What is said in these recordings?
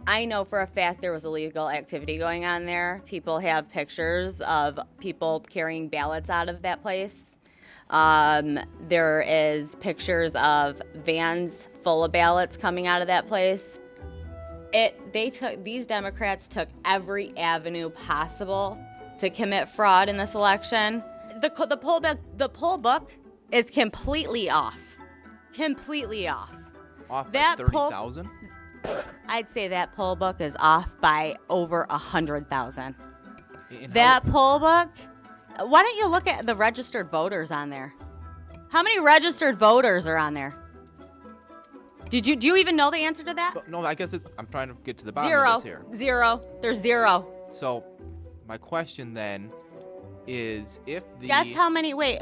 I know for a fact there was illegal activity going on there. People have pictures of people carrying ballots out of that place. There is pictures of vans full of ballots coming out of that place. These Democrats took every avenue possible to commit fraud in this election. The poll book is completely off. Completely off. Off by 30,000? I'd say that poll book is off by over 100,000. That poll book, why don't you look at the registered voters on there? How many registered voters are on there? Do you even know the answer to that? No, I guess I'm trying to get to the bottom of this here. Zero. There's zero. So my question then is if the... Guess how many, wait,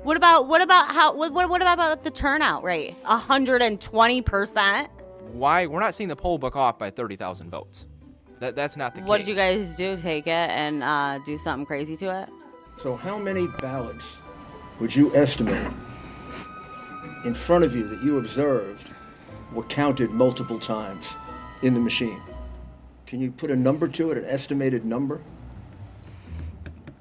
what about the turnout rate? 120%? Why? We're not seeing the poll book off by 30,000 votes. That's not the case. What did you guys do? Take it and do something crazy to it? So how many ballots would you estimate in front of you that you observed were counted multiple times in the machine? Can you put a number to it, an estimated number?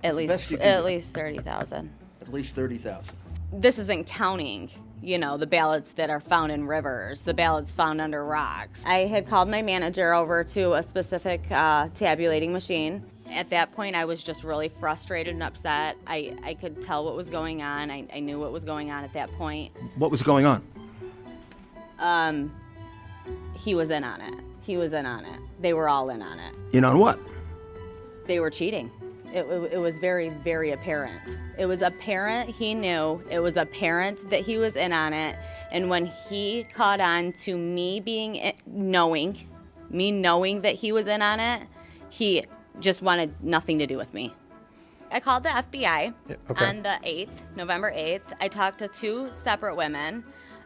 At least 30,000. At least 30,000. This isn't counting, the ballots that are found in rivers, the ballots found under rocks. I had called my manager over to a specific tabulating machine. At that point, I was just really frustrated and upset. I could tell what was going on. I knew what was going on at that point. What was going on? He was in on it. They were all in on it. In on what? They were cheating. It was very, very apparent. It was apparent he knew. It was apparent that he was in on it. And when he caught on to me knowing that he was in on it, he just wanted nothing to do with me. I called the FBI on the 8th, November 8th. I talked to two separate women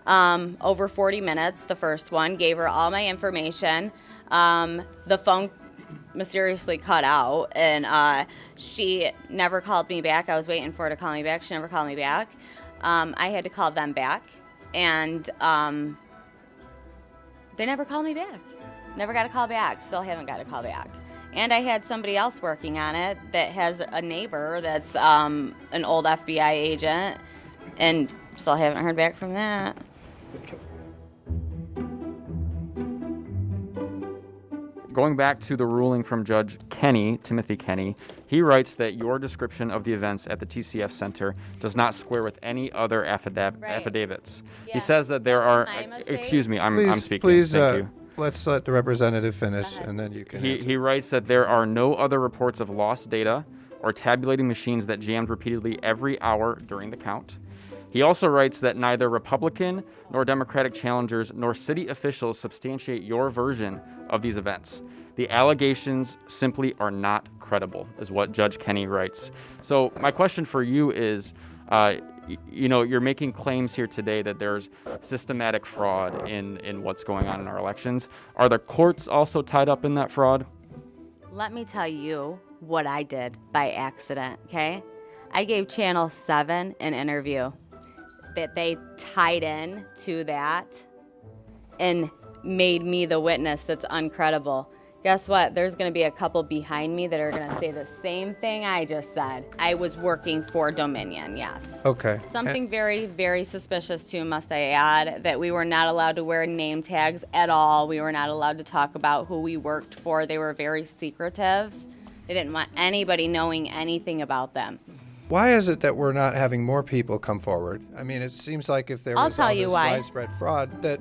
over 40 minutes. The first one, gave her all my information. The phone mysteriously cut out, and she never called me back. I was waiting for her to call me back. She never called me back. I had to call them back, and they never called me back. Never got a call back. Still haven't got a call back. And I had somebody else working on it that has a neighbor that's an old FBI agent, and still haven't heard back from that. Going back to the ruling from Judge Timothy Kenny, he writes that your description of the events at the TCF Center does not square with any other affidavits. Yeah. He says that there are... Excuse me, I'm speaking. Please, Thank you. let's let the representative finish, and then you can He writes that there are no other reports of lost data or tabulating machines that jammed repeatedly every hour during the count. He also writes that neither Republican nor Democratic challengers nor city officials substantiate your version of these events. The allegations simply are not credible, is what Judge Kenny writes. So my question for you is, you're making claims here today that there's systematic fraud in what's going on in our elections. Are the courts also tied up in that fraud? Let me tell you what I did by accident, okay? I gave Channel 7 an interview that they tied in to that and made me the witness that's uncredible. Guess what? There's going to be a couple behind me that are going to say the same thing I just said. I was working for Dominion, yes. Okay. Something very, very suspicious too, must I add, that we were not allowed to wear name tags at all. We were not allowed to talk about who we worked for. They were very secretive. They didn't want anybody knowing anything about them. Why is it that we're not having more people come forward? I mean, it seems like if there was all this widespread fraud, that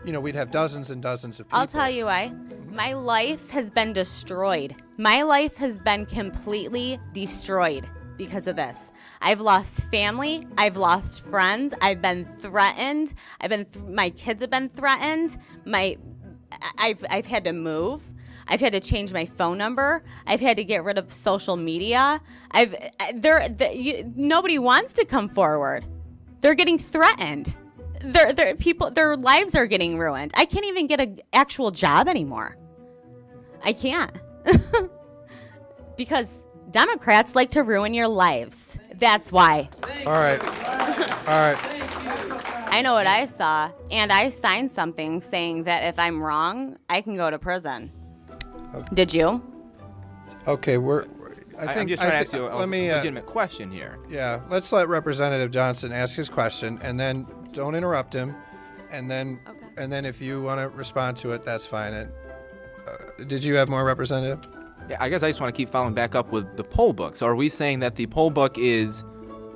we'd have dozens and dozens of people. I'll tell you why. My life has been destroyed. My life has been completely destroyed because of this. I've lost family. I've lost friends. I've been threatened. My kids have been threatened. I've had to move. I've had to change my phone number. I've had to get rid of social media. Nobody wants to come forward. They're getting threatened. Their lives are getting ruined. I can't even get an actual job anymore. I can't. Because Democrats like to ruin your lives. That's why. All right. I know what I saw, and I signed something saying that if I'm wrong, I can go to prison. Did you? Okay, I'm just trying to ask you a legitimate question here. Yeah, let's let Representative Johnson ask his question, and then don't interrupt him, and then if you want to respond to it, that's fine. Did you have more, Representative? Yeah, I guess I just want to keep following back up with the poll book. So are we saying that the poll book is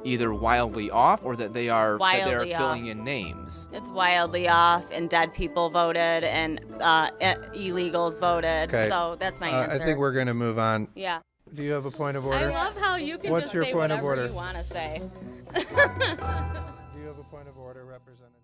either wildly off or that they are filling in names? It's wildly off, and dead people voted, and illegals voted. Okay. So that's my answer. I think we're going to move on. Yeah. Do you have a point of order? I love how you can What's just your say point of whatever order? you want to say. Do you have a point of order, Representative?